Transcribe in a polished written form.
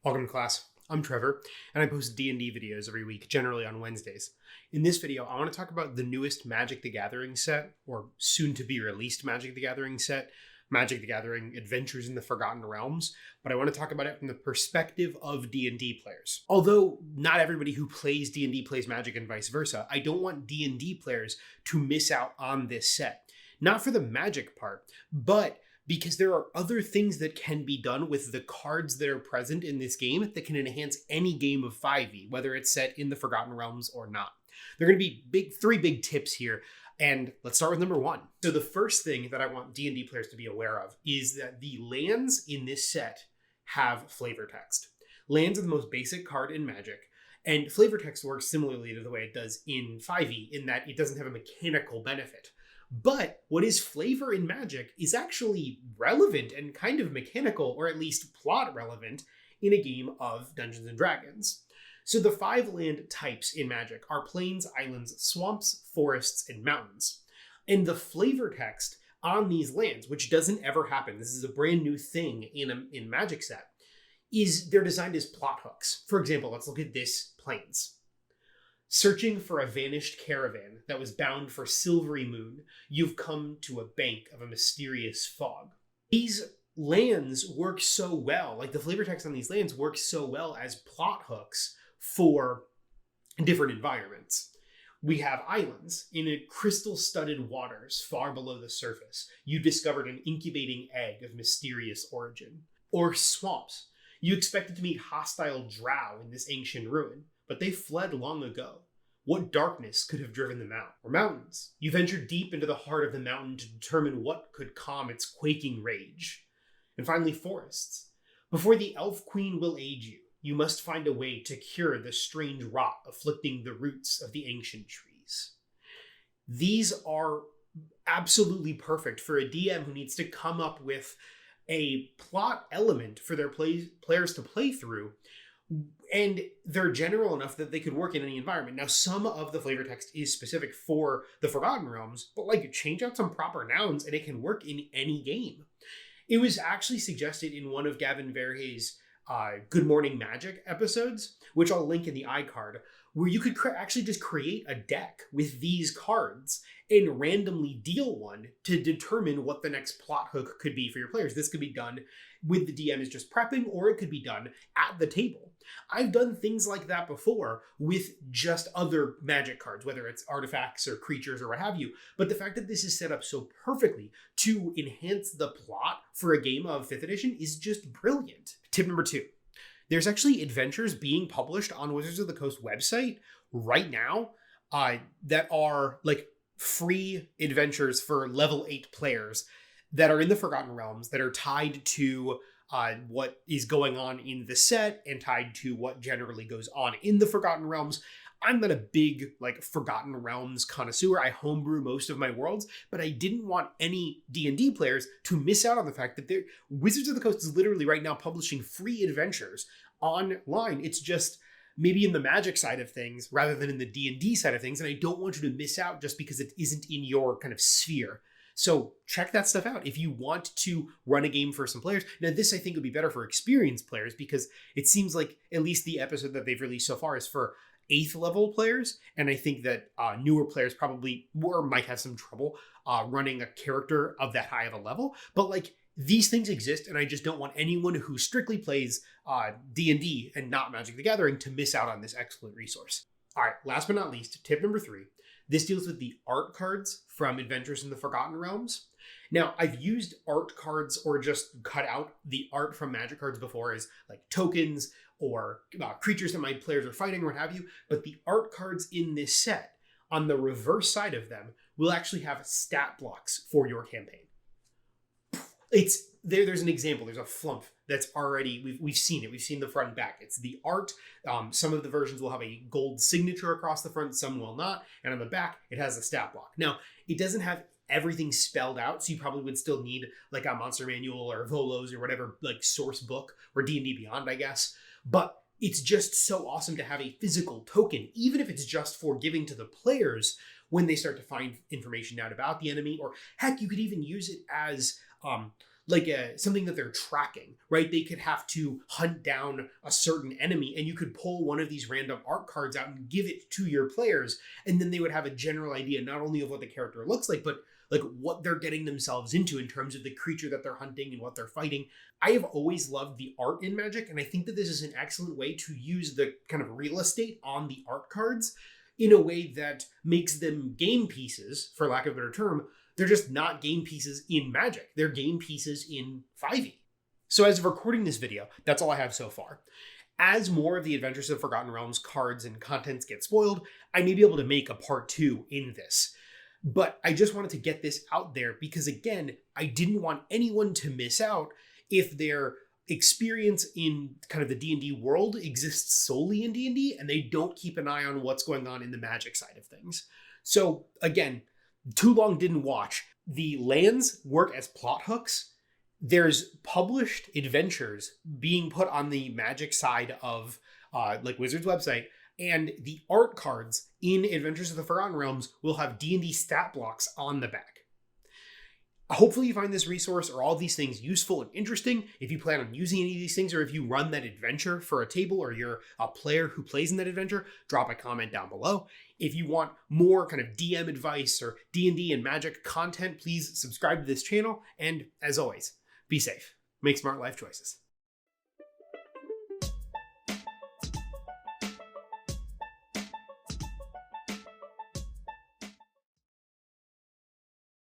Welcome to class. I'm Trevor, and I post D&D videos every week, generally on Wednesdays. In this video, I want to talk about the newest Magic the Gathering set, or soon-to-be-released Magic the Gathering set, Magic the Gathering Adventures in the Forgotten Realms, but I want to talk about it from the perspective of D&D players. Although not everybody who plays D&D plays Magic and vice versa, I don't want D&D players to miss out on this set. Not for the Magic part, but because there are other things that can be done with the cards that are present in this game that can enhance any game of 5e, whether it's set in the Forgotten Realms or not. There are going to be three big tips here, and let's start with number one. So the first thing that I want D&D players to be aware of is that the lands in this set have flavor text. Lands are the most basic card in Magic, and flavor text works similarly to the way it does in 5e, in that it doesn't have a mechanical benefit. But what is flavor in Magic is actually relevant and kind of mechanical, or at least plot relevant, in a game of Dungeons and Dragons. So the 5 land types in Magic are plains, islands, swamps, forests, and mountains. And the flavor text on these lands, which doesn't ever happen, this is a brand new thing in Magic set, is they're designed as plot hooks. For example, let's look at this plains. Searching for a vanished caravan that was bound for Silvery Moon, you've come to a bank of a mysterious fog. These lands work so well, like the flavor text on these lands works so well as plot hooks for different environments. We have islands. In a crystal-studded waters far below the surface, you discovered an incubating egg of mysterious origin. Or swamps. You expected to meet hostile drow in this ancient ruin, but they fled long ago. What darkness could have driven them out? Or mountains. You ventured deep into the heart of the mountain to determine what could calm its quaking rage. And finally, forests. Before the Elf Queen will aid you, you must find a way to cure the strange rot afflicting the roots of the ancient trees. These are absolutely perfect for a DM who needs to come up with a plot element for their players to play through, and they're general enough that they could work in any environment. Now, some of the flavor text is specific for the Forgotten Realms, but like, change out some proper nouns and it can work in any game. It was actually suggested in one of Gavin Verhey's Good Morning Magic episodes, which I'll link in the iCard, where you could actually just create a deck with these cards and randomly deal one to determine what the next plot hook could be for your players. This could be done with the DM is just prepping, or it could be done at the table. I've done things like that before with just other Magic cards, whether it's artifacts or creatures or what have you. But the fact that this is set up so perfectly to enhance the plot for a game of 5th edition is just brilliant. Tip number 2. There's actually adventures being published on Wizards of the Coast website right now that are like free adventures for level 8 players that are in the Forgotten Realms, that are tied to what is going on in the set and tied to what generally goes on in the Forgotten Realms. I'm not a big Forgotten Realms connoisseur. I homebrew most of my worlds, but I didn't want any D&D players to miss out on the fact that Wizards of the Coast is literally right now publishing free adventures online. It's just maybe in the Magic side of things rather than in the D&D side of things, and I don't want you to miss out just because it isn't in your kind of sphere. So check that stuff out if you want to run a game for some players. Now, this I think would be better for experienced players because it seems like at least the episode that they've released so far is for 8th level players. And I think that newer players probably might have some trouble running a character of that high of a level. But these things exist, and I just don't want anyone who strictly plays D&D and not Magic the Gathering to miss out on this excellent resource. All right, last but not least, tip number 3. This deals with the art cards from Adventures in the Forgotten Realms. Now, I've used art cards or just cut out the art from Magic cards before as tokens or creatures that my players are fighting or what have you, but the art cards in this set, on the reverse side of them, will actually have stat blocks for your campaign. There's an example. There's a flump that's already, we've seen it. We've seen the front and back. It's the art. Some of the versions will have a gold signature across the front. Some will not. And on the back, it has a stat block. Now, it doesn't have everything spelled out, so you probably would still need a monster manual or Volos or whatever source book, or D&D Beyond, I guess. But it's just so awesome to have a physical token, even if it's just for giving to the players when they start to find information out about the enemy. Or heck, you could even use it as something that they're tracking, right? They could have to hunt down a certain enemy, and you could pull one of these random art cards out and give it to your players, and then they would have a general idea not only of what the character looks like, but like what they're getting themselves into in terms of the creature that they're hunting and what they're fighting. I have always loved the art in Magic, and I think that this is an excellent way to use the kind of real estate on the art cards in a way that makes them game pieces, for lack of a better term. They're just not game pieces in Magic. They're game pieces in 5e. So as of recording this video, that's all I have so far. As more of the Adventures of Forgotten Realms cards and contents get spoiled, I may be able to make a part 2 in this. But I just wanted to get this out there because, again, I didn't want anyone to miss out if their experience in kind of the D&D world exists solely in D&D and they don't keep an eye on what's going on in the Magic side of things. So, again, too long didn't watch. The lands work as plot hooks. There's published adventures being put on the Magic side of Wizards website, and the art cards in Adventures of the Forgotten Realms will have D&D stat blocks on the back. Hopefully you find this resource or all of these things useful and interesting. If you plan on using any of these things, or if you run that adventure for a table, or you're a player who plays in that adventure, drop a comment down below. If you want more kind of DM advice or D&D and Magic content, please subscribe to this channel. And as always, be safe. Make smart life choices.